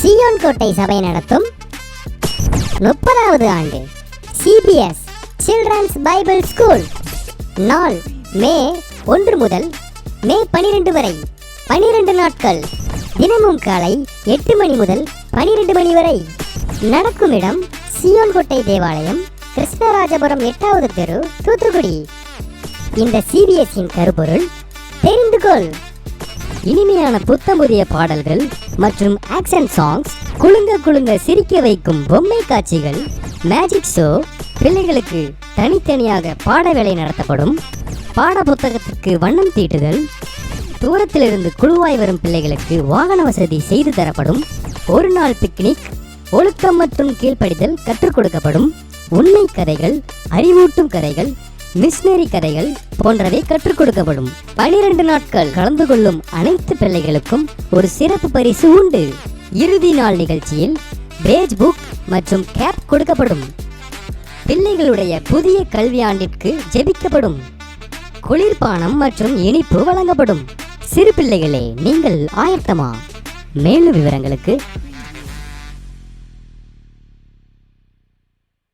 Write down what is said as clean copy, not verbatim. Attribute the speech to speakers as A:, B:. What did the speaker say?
A: சீயோன் கோட்டை சபை நடத்தும் 30வது ஆண்டு CBS சில்ட்ரன்ஸ் பைபிள் ஸ்கூல். நாள் மே 1 முதல் மே 12 வரை, 12 நாட்கள். தினமும் காலை 8 மணி முதல் 12 மணி வரை. நடக்கும் இடம் சீயோன் கோட்டை தேவாலயம், கிருஷ்ணராஜபுரம் 8வது தெரு, தூத்துக்குடி. இந்த CBSஇன் கருப்பொருள் தெரிந்து கொள். இனிமையான புத்தமுதிய பாடல்கள் மற்றும் ஆக்ஷன் சாங்ஸ், குலுங்க குலுங்க சிரிக்க வைக்கும் பொம்மை காட்சிகள், மேஜிக் ஷோ, பிள்ளைகளுக்கு தனித்தனியாக பாட வேலை நடத்தப்படும், பாட புத்தகத்துக்கு வண்ணம் தீட்டுதல், தூரத்திலிருந்து குழுவாய் வரும் பிள்ளைகளுக்கு வாகன வசதி செய்து தரப்படும், ஒரு நாள் பிக்னிக், ஒழுக்கம் மற்றும் கீழ்ப்படிதல் கற்றுக் கொடுக்கப்படும், உண்மை கதைகள், அறிவூட்டும் கதைகள், மிஷனரி கதைகள் போன்றவை கற்றுக் கொடுக்கப்படும். 12 நாட்கள் கலந்து கொள்ளும் அனைத்து பிள்ளைகளுக்கும் ஒரு சிறப்பு பரிசு உண்டு. இறுதி நாள் நிகழ்ச்சியில் பேஜ் புக் மற்றும் கேப் கொடுக்கப்படும். பிள்ளைகளுடைய புதிய கல்வியாண்டிற்கு ஜெபிக்கப்படும். குளிர்பானம் மற்றும் இனிப்பு வழங்கப்படும். சிறு பிள்ளைகளே, நீங்கள் ஆயத்தமா? மேலும் விவரங்களுக்கு